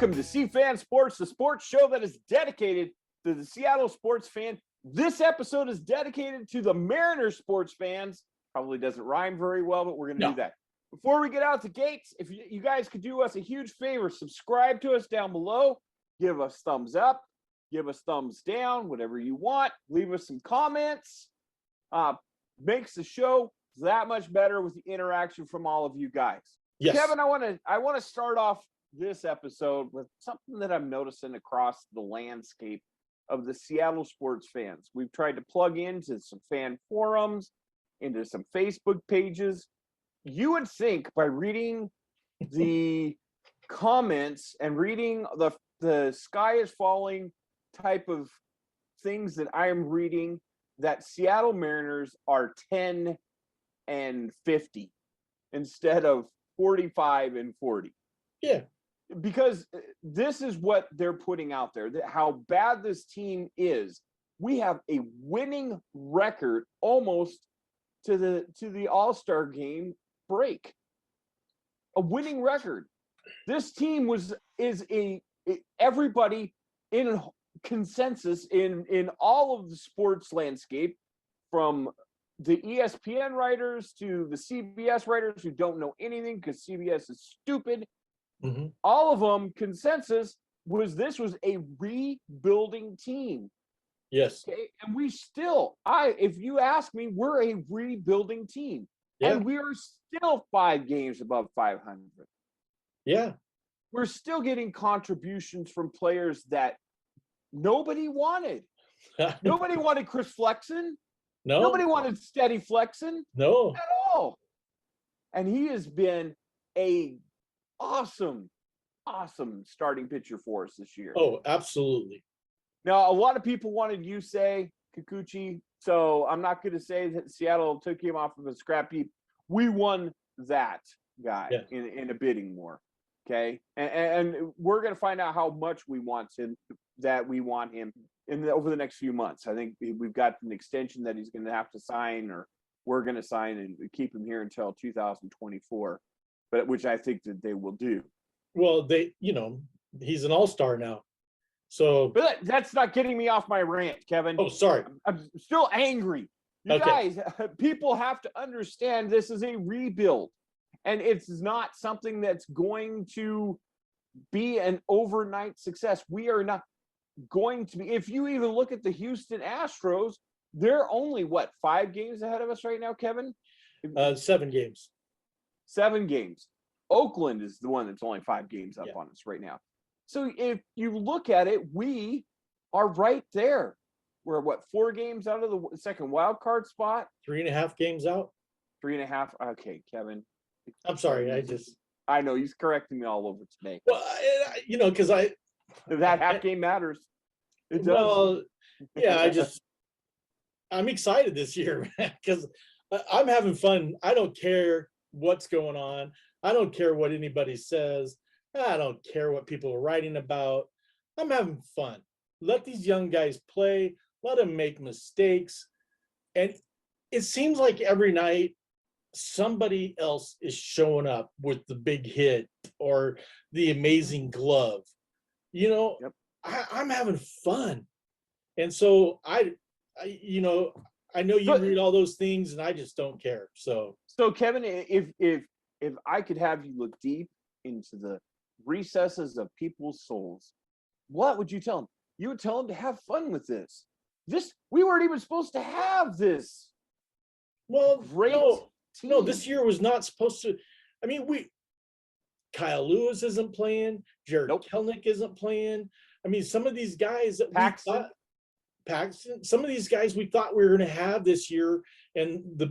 Welcome to C-Fan Sports, the sports show that is dedicated to the Seattle sports fan. This episode is dedicated to the Mariners sports fans. Probably doesn't rhyme very well, but we're going to do that. Before we get out the gates, if you guys could do us a huge favor, subscribe to us down below, give us thumbs up, give us thumbs down, whatever you want. Leave us some comments. Makes the show that much better with the interaction from all of you guys. Yes. Kevin, I want to start off this episode with something that I'm noticing across the landscape of the Seattle sports fans. We've tried to plug into some fan forums, into some Facebook pages. You would think by reading the comments and reading the sky is falling type of things that I am reading, that Seattle Mariners are 10-50 instead of 45-40. Yeah. Because this is what they're putting out there, that how bad this team is. We have a winning record almost to the All-Star game break. A winning record. This team is everybody in consensus in all of the sports landscape, from the ESPN writers to the CBS writers who don't know anything because CBS is stupid. Mm-hmm. All of them consensus was this was a rebuilding team. Yes. Okay? And we still, if you ask me, we're a rebuilding team. Yeah. And we are still 5 games above 500. Yeah. We're still getting contributions from players that nobody wanted. Nobody wanted Chris Flexen. No. Nobody wanted Steady Flexen. No. At all. And he has been a awesome starting pitcher for us this year. Oh, absolutely. Now, a lot of people wanted Yusei Kikuchi, so I'm not going to say that Seattle took him off of a scrap heap. We won that guy in a bidding war, okay? And we're going to find out how much we want him over the next few months. I think we've got an extension that he's going to have to sign, or we're going to sign and keep him here until 2024. But which I think that they will do. Well, he's an all-star now. So, but that's not getting me off my rant, Kevin. Oh, sorry. I'm still angry. You guys, people have to understand this is a rebuild, and it's not something that's going to be an overnight success. We are not going to be. If you even look at the Houston Astros, they're only 5 games ahead of us right now, Kevin? 7 games. 7 games. Oakland is the one that's only 5 games up on us right now. So if you look at it, we are right there. We're 4 games out of the second wild card spot? 3.5 games out. 3.5. Okay, Kevin. I'm sorry. I know he's correcting me all over today. Well, because that half game matters. It does. Well, yeah, I'm excited this year because I'm having fun. I don't care what's going on. I don't care what anybody says. I don't care what people are writing about. I'm having fun. Let these young guys play. Let them make mistakes. And it seems like every night somebody else is showing up with the big hit or the amazing glove. I'm having fun. And so I know you read all those things and I just don't care. So Kevin, if I could have you look deep into the recesses of people's souls, what would you tell them? You would tell them to have fun with this. We weren't even supposed to have this. Well, great team. No, this year was not supposed to. I mean, Kyle Lewis isn't playing. Jared Kelnick isn't playing. I mean, some of these guys that Paxton, some of these guys we thought we were going to have this year, and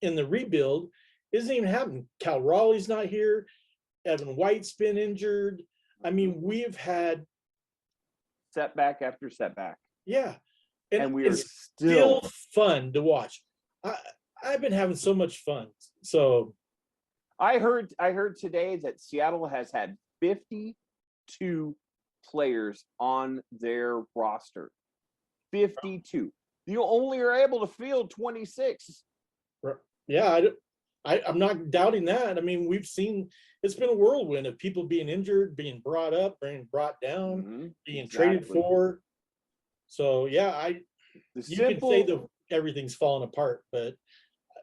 in the rebuild isn't even happening. Cal Raleigh's not here. Evan White's been injured. I mean, we've had setback after setback. Yeah, and we are still fun to watch. I've been having so much fun. So I heard today that Seattle has had 52 players on their roster. 52. You only are able to field 26. Yeah, I'm not doubting that. I mean, we've seen it's been a whirlwind of people being injured, being brought up, being brought down, being traded Exactly. for. So yeah, The you could say simple, everything's falling apart, but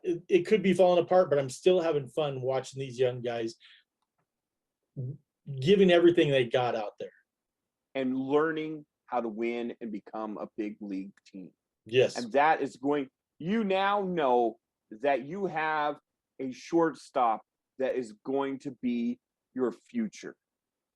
it could be falling apart. But I'm still having fun watching these young guys giving everything they got out there. and learning how to win and become a big league team. Yes. And that is going, you now know that you have a shortstop that is going to be your future.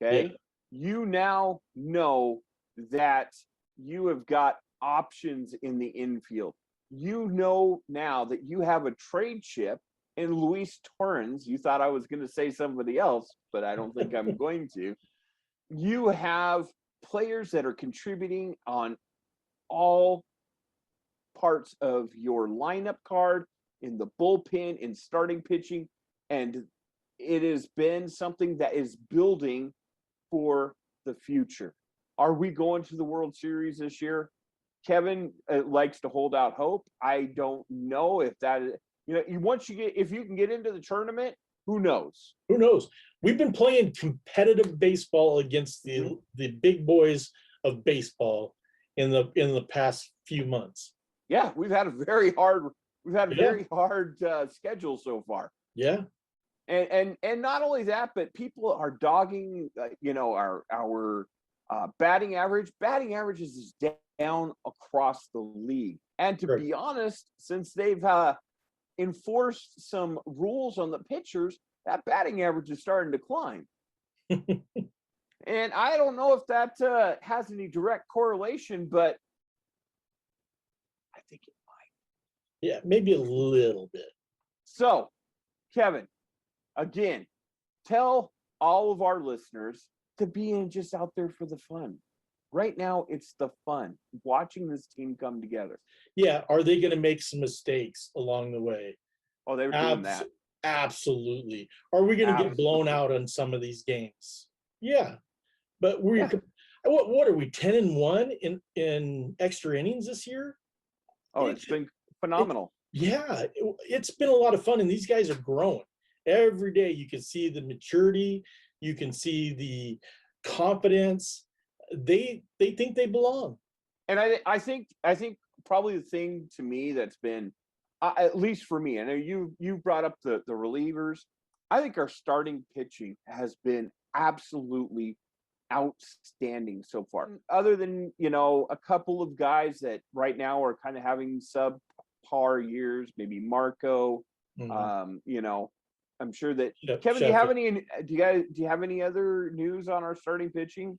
Okay. Yeah. You now know that you have got options in the infield. You know now that you have a trade chip in Luis Torrens. You thought I was going to say somebody else, but I don't think I'm going to. You have players that are contributing on all parts of your lineup card, in the bullpen, in starting pitching, and it has been something that is building for the future. Are we going to the World Series this year? Kevin likes to hold out hope. I don't know if that is, once you get, if you can get into the tournament, who knows? Who knows? We've been playing competitive baseball against the big boys of baseball in the past few months. Yeah, we've had a very hard schedule so far. Yeah. And not only that, but people are dogging, our batting average. Batting averages is down across the league. And to be honest, since they've enforced some rules on the pitchers, that batting average is starting to climb. And I don't know if that has any direct correlation, but I think it might. Yeah, maybe a little bit. So, Kevin, again, tell all of our listeners to be just out there for the fun. Right now, it's the fun, watching this team come together. Yeah, are they going to make some mistakes along the way? Oh, they were doing that. Absolutely. Are we going to get blown out on some of these games? Yeah, but what are we, 10-1 in extra innings this year? Oh, it's been phenomenal. It's been a lot of fun, and these guys are growing every day. You can see the maturity, you can see the confidence. They think they belong. And I think probably the thing to me that's been, at least for me, I know you brought up the relievers. I think our starting pitching has been absolutely outstanding so far. Other than, a couple of guys that right now are kind of having subpar years, maybe Marco, I'm sure that Kevin, do you have any other news on our starting pitching?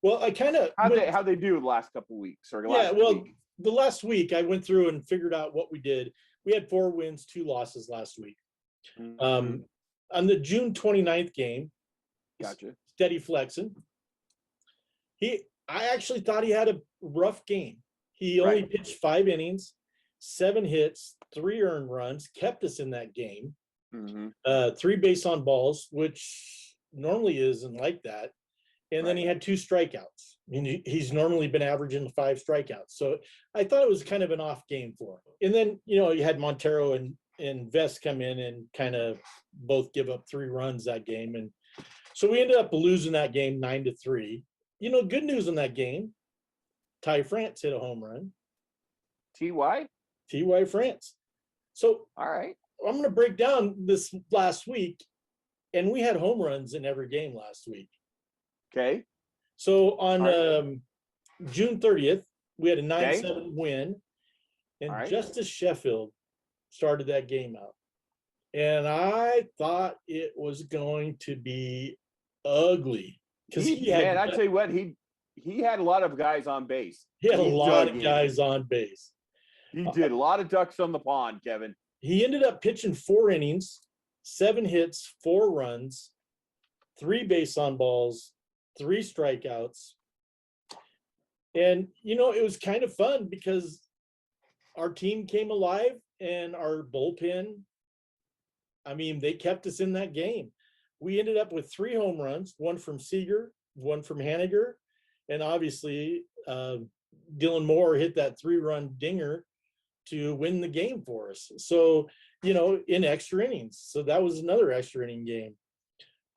Well, I kind of how they do the last couple of weeks or week? The last week I went through and figured out what we did. We had 4 wins, 2 losses last week. On the June 29th game, gotcha. Steady flexing. I actually thought he had a rough game. He only pitched 5 innings, 7 hits, 3 earned runs, kept us in that game. 3 base on balls, which normally isn't like that. And then he had 2 strikeouts. I mean, he's normally been averaging 5 strikeouts. So I thought it was kind of an off game for him. And then, you had Montero and Vest come in and kind of both give up 3 runs that game. And so we ended up losing that game 9-3. Good news in that game, Ty France hit a home run. T.Y. France. So all right, I'm going to break down this last week, and we had home runs in every game last week. Okay. So on June 30th, we had a 9-7 win, and Justice Sheffield started that game out. And I thought it was going to be ugly. I tell you what, he had a lot of guys on base. He had a lot of guys on base. He did a lot of ducks on the pond, Kevin. He ended up pitching 4 innings, 7 hits, 4 runs, 3 base on balls, 3 strikeouts. And, it was kind of fun because our team came alive and our bullpen, they kept us in that game. We ended up with 3 home runs, 1 from Seager, 1 from Haniger, and obviously Dylan Moore hit that 3-run dinger to win the game for us. So in extra innings. So that was another extra inning game.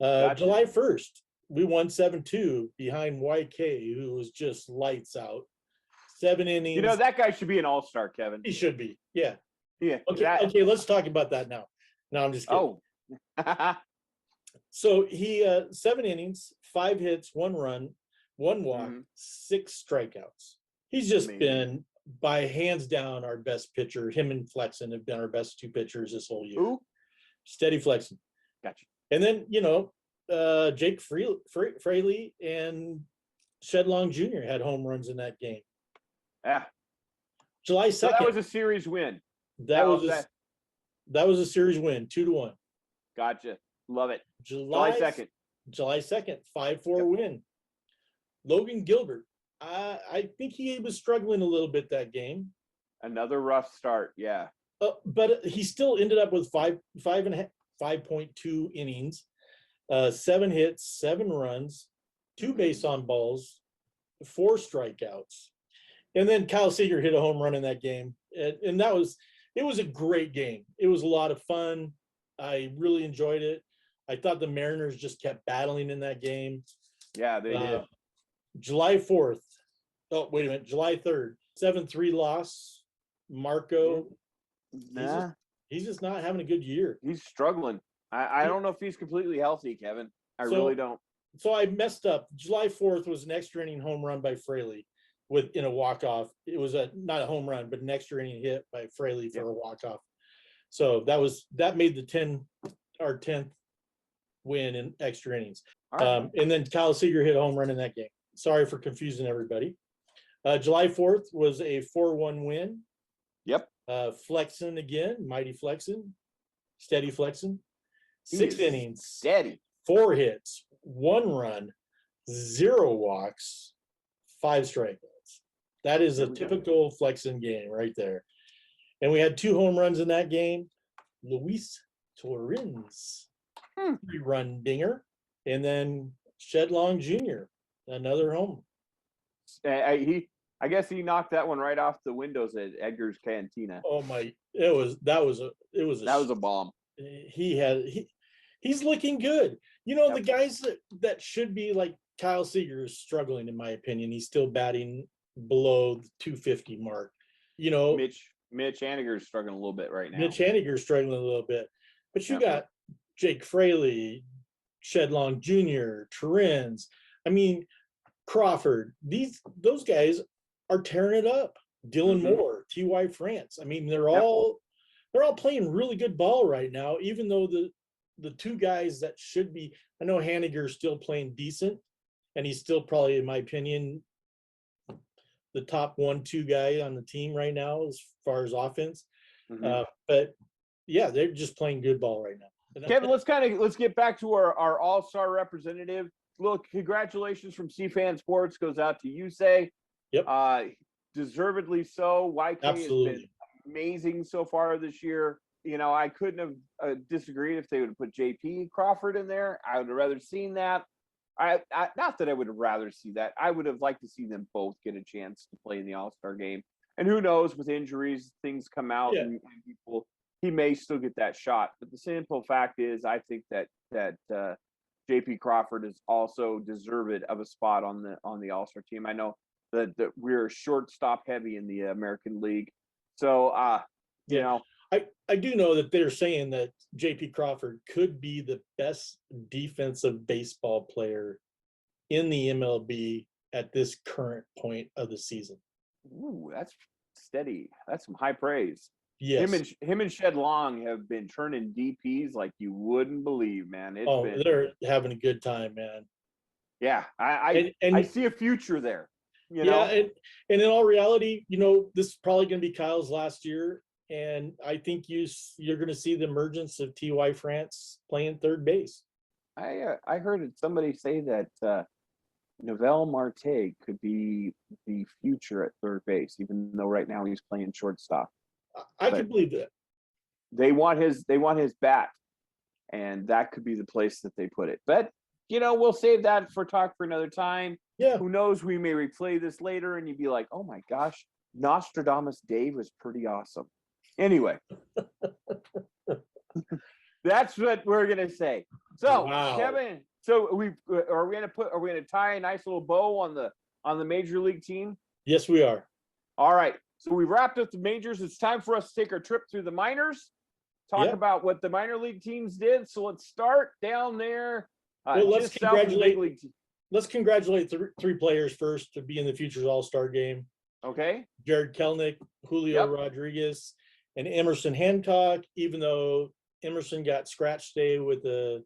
Gotcha. July 1st, we won 7-2 behind YK, who was just lights out. 7 innings. That guy should be an all-star, Kevin. He should be. Yeah. Yeah. Okay, let's talk about that now. No, I'm just kidding. Oh. So he 7 innings, 5 hits, 1 run, 1 walk, 6 strikeouts. He's just been by hands down our best pitcher. Him and Flexen have been our best 2 pitchers this whole year. Who? Steady Flexen. Gotcha. And then, Jake Fraley and Shedlong Jr. had home runs in that game. Yeah. July 2nd. So that was a series win. That was a series win, 2-1. Gotcha. Love it. July 2nd. July 2nd, 5-4 win. Logan Gilbert. I think he was struggling a little bit that game. Another rough start. Yeah. But he still ended up with 5.2 innings, 7 hits, 7 runs, 2 base on balls, 4 strikeouts. And then Kyle Seager hit a home run in that game. And it was a great game. It was a lot of fun. I really enjoyed it. I thought the Mariners just kept battling in that game. Yeah, they did. July 4th. Oh, wait a minute. July 3rd. 7-3 loss. Marco. Nah. He's just not having a good year. He's struggling. I don't know if he's completely healthy, Kevin. I really don't. So I messed up. July 4th was an extra inning home run by Fraley in a walk-off. It was not a home run, but an extra inning hit by Fraley for a walk-off. So that made our 10th win in extra innings. Right. And then Kyle Seager hit a home run in that game. Sorry for confusing everybody. July 4th was a 4-1 win. Yep. Flexen again, mighty Flexen, steady Flexen. 6 innings, steady. 4 hits, 1 run, 0 walks, 5 strikeouts. That is a typical Flexen game right there. And we had 2 home runs in that game. Luis Torrens, 3-run dinger, and then Shedlong Jr., another home. I guess he knocked that one right off the windows at Edgar's Cantina. Oh my! That was a bomb. He's looking good. The guys that should be like Kyle Seager is struggling, in my opinion. He's still batting below the 250 mark. Mitch Haniger's struggling a little bit right now. Mitch Haniger's struggling a little bit, but you got Jake Fraley, Shedlong Jr., Torrens. I mean, Crawford. Those guys are tearing it up. Dylan Moore, T.Y. France. I mean, they're all playing really good ball right now, even though the 2 guys that should be, I know Haniger's still playing decent, and he's still probably, in my opinion, the top 1-2 guy on the team right now as far as offense. But yeah, they're just playing good ball right now. Kevin, let's get back to our all-star representative. Look, congratulations from C-Fan Sports goes out to you, say. Yep. Deservedly so. YK Absolutely. Has been amazing so far this year. I couldn't have disagreed if they would have put JP Crawford in there. I would have rather seen that. Not that I would have rather see that. I would have liked to see them both get a chance to play in the All-Star game. And who knows, with injuries, things come out and he may still get that shot. But the simple fact is, I think that JP Crawford is also deserved of a spot on the All-Star team. I know that we're shortstop heavy in the American League. So, I do know that they're saying that JP Crawford could be the best defensive baseball player in the MLB at this current point of the season. Ooh, that's steady. That's some high praise. Yes. Him and Shed Long have been turning DPs like you wouldn't believe, man. They're having a good time, man. Yeah, I see a future there. And in all reality, this is probably going to be Kyle's last year. And I think you're going to see the emergence of T.Y. France playing third base. I heard somebody say that Noel Marte could be the future at third base, even though right now he's playing shortstop. I can believe that. They want his bat, and that could be the place that they put it. But we'll save that for another time. Yeah. Who knows? We may replay this later, and you'd be like, "Oh my gosh, Nostradamus Dave was pretty awesome." Anyway, that's what we're gonna say. So, Wow. Kevin, so are we gonna tie a nice little bow on the major league team? Yes, we are. All right. So we wrapped up the majors. It's time for us to take our trip through the minors. Talk about what the minor league teams did. So let's start down there. Well, let's congratulate three players first to be in the Futures All-Star game. Okay. Jared Kelenic, Julio Rodriguez, and Emerson Hancock, even though Emerson got scratched today with a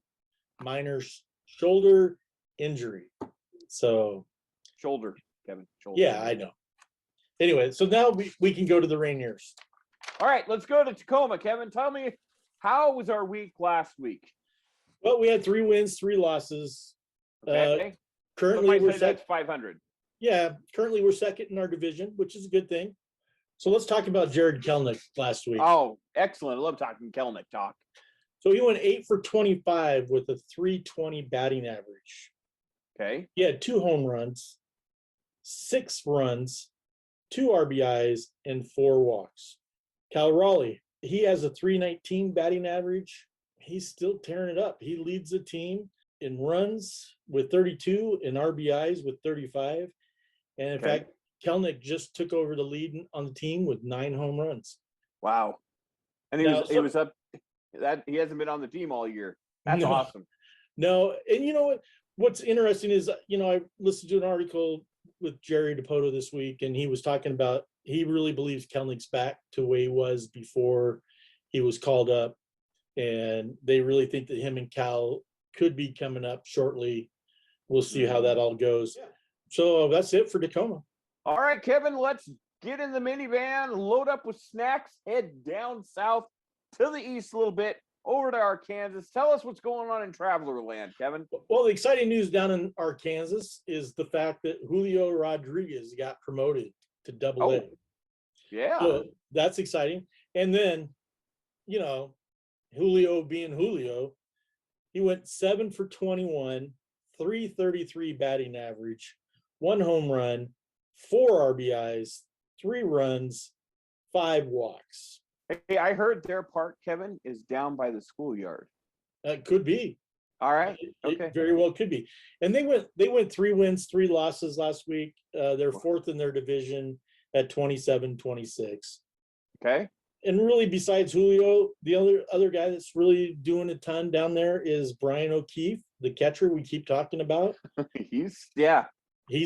minor shoulder injury. So shoulder, Kevin. Shoulder. Yeah, I know. Anyway, so now we can go to the Rainiers. All right, let's go to Tacoma. Kevin, tell me, how was our week last week? Well, we had 3 wins, 3 losses. Okay. Currently, we're that's 500. Yeah, currently we're second in our division, which is a good thing. So let's talk about Jared Kelenic last week. Oh, excellent. I love talking Kelenic talk. So he went 8 for 25 with a .320 batting average. Okay. He had 2 home runs, 6 runs, 2 RBIs, and 4 walks. Cal Raleigh, he has a .319 batting average. He's still tearing it up. He leads the team in runs with 32 and RBIs with 35. And in fact, Kelenic just took over the lead on the team with 9 home runs. Wow. And he was up that he hasn't been on the team all year. That's awesome. No, and you know what's interesting is, I listened to an article with Jerry DePoto this week, and he was talking about he really believes Kelnic's back to the way he was before he was called up. And they really think that him and Cal could be coming up shortly. We'll see how that all goes. Yeah. So that's it for Tacoma. All right, Kevin, let's get in the minivan, load up with snacks, head down south to the east a little bit, over to Arkansas. Tell us what's going on in Traveler Land, Kevin. Well, the exciting news down in Arkansas is the fact that Julio Rodriguez got promoted to Double-A. Yeah. So that's exciting. And then, Julio being Julio, he went 7 for 21, .333 batting average, 1 home run, 4 RBIs, 3 runs, 5 walks. Hey, I heard their park, Kevin, is down by the schoolyard. Could be. All right. Okay. It very well could be. And they went 3 wins, 3 losses last week. They're 4th in their division at 27-26. Okay. And really, besides Julio, the other guy that's really doing a ton down there is Brian O'Keefe, the catcher we keep talking about. He's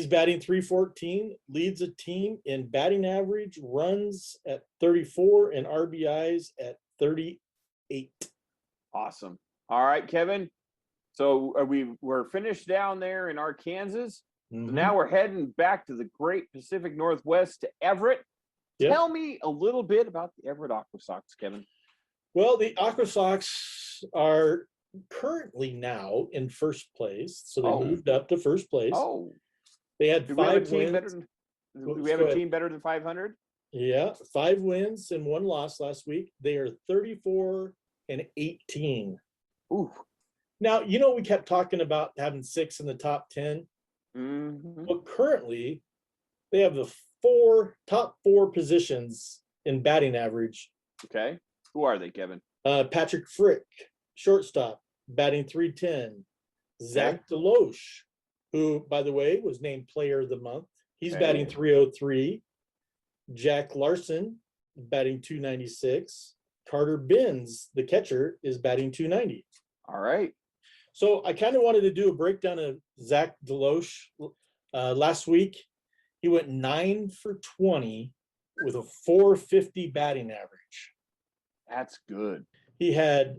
batting .314, leads a team in batting average, runs at 34, and RBIs at 38. Awesome. All right, Kevin. So we're finished down there in Arkansas. Mm-hmm. So now we're heading back to the great Pacific Northwest to Everett. Yep. Tell me a little bit about the Everett Aqua Sox, Kevin. Well, the Aqua Sox are currently now in first place. So they moved up to first place. Oh. They had 5 wins. Do we have a team better than 500? Yeah, 5 wins and 1 loss last week. They are 34-18. Ooh. Now, we kept talking about having 6 in the top 10. Mm-hmm. Well, currently, they have the top 4 positions in batting average. Okay. Who are they, Kevin? Patrick Frick, shortstop, batting .310. Zach Deloche, who, by the way, was named Player of the Month. He's batting .303. Jack Larson, batting .296. Carter Binns, the catcher, is batting .290. All right. So I kind of wanted to do a breakdown of Zach Deloche. Last week, he went 9 for 20 with a .450 batting average. That's good. He had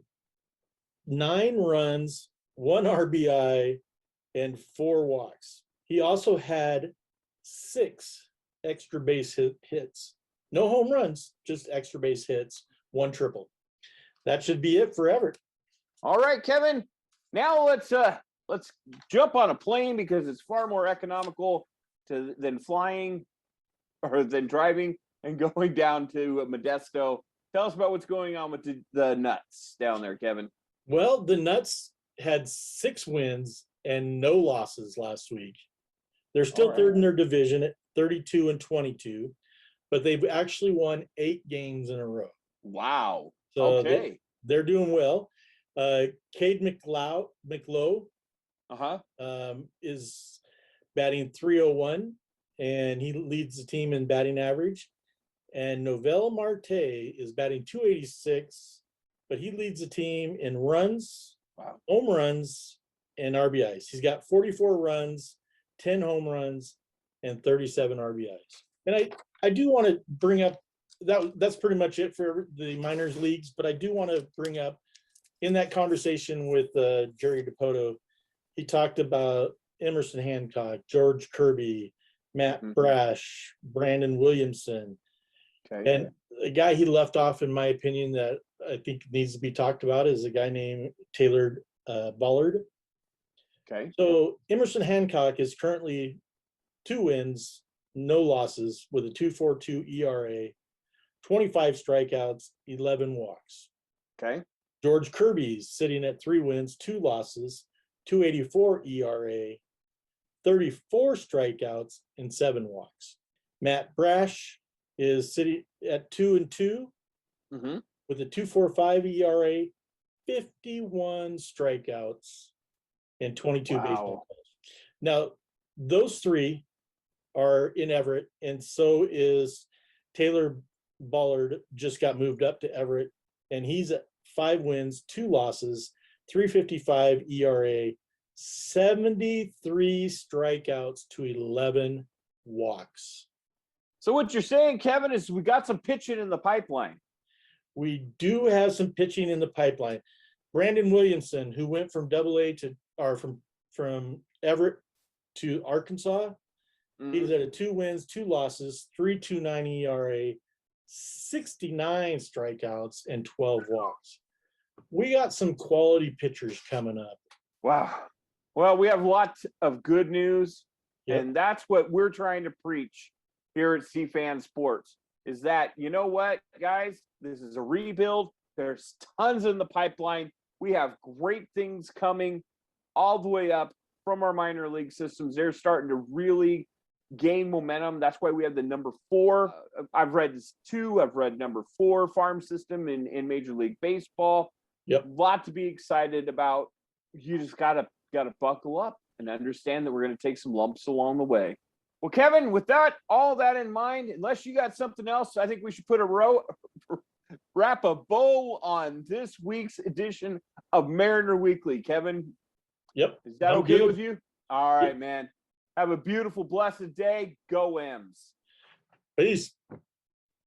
9 runs, 1 RBI, and 4 walks. He also had 6 extra base hits. No home runs, just extra base hits, 1 triple. That should be it for Everett. All right, Kevin. Now let's jump on a plane because it's far more economical than flying or than driving and going down to Modesto. Tell us about what's going on with the Nuts down there, Kevin. Well, the Nuts had 6 wins and no losses last week. They're still third in their division at 32-22, but they've actually won 8 games in a row. Wow. So Okay. they're doing well. Cade McLow is batting 301, and he leads the team in batting average. And Novel Marte is batting 286, but he leads the team in runs, home runs, and RBIs. He's got 44 runs, 10 home runs, and 37 RBIs. And I do want to bring up that's pretty much it for the minors leagues, but I do want to bring up in that conversation with Jerry DePoto, he talked about Emerson Hancock, George Kirby, Matt Brash, Brandon Williamson. Okay. And a guy he left off, in my opinion, that I think needs to be talked about is a guy named Taylor Ballard. Okay. So Emerson Hancock is currently 2 wins, no losses, with a 2.42 ERA, 25 strikeouts, 11 walks. Okay. George Kirby's sitting at 3 wins, 2 losses, 2.84 ERA, 34 strikeouts, and 7 walks. Matt Brash is sitting at 2-2 with a 2.45 ERA, 51 strikeouts, and 22 baseball calls. Now, those 3 are in Everett, and so is Taylor Ballard. Just got moved up to Everett, and he's at 5 wins, 2 losses, 3.55 ERA, 73 strikeouts to 11 walks. So what you're saying, Kevin, is we got some pitching in the pipeline. We do have some pitching in the pipeline. Brandon Williamson, who went from AA to or from Everett to Arkansas, he's at a 2 wins, 2 losses, 3.29 ERA, 69 strikeouts, and 12 walks. We got some quality pitchers coming up. Wow. Well, we have lots of good news, and that's what we're trying to preach here at C-Fan Sports, is that, you know what, guys, this is a rebuild. There's tons in the pipeline. We have great things coming all the way up from our minor league systems. They're starting to really gain momentum. That's why we have the number 4. I've read 2. I've read number 4 farm system in Major League Baseball. Yep. A lot to be excited about. You just gotta buckle up and understand that we're going to take some lumps along the way. Well, Kevin, with all that in mind, unless you got something else, I think we should wrap a bow on this week's edition of Mariner Weekly. Kevin, Yep. Is that okay with you? All right, man. Have a beautiful, blessed day. Go M's. Peace.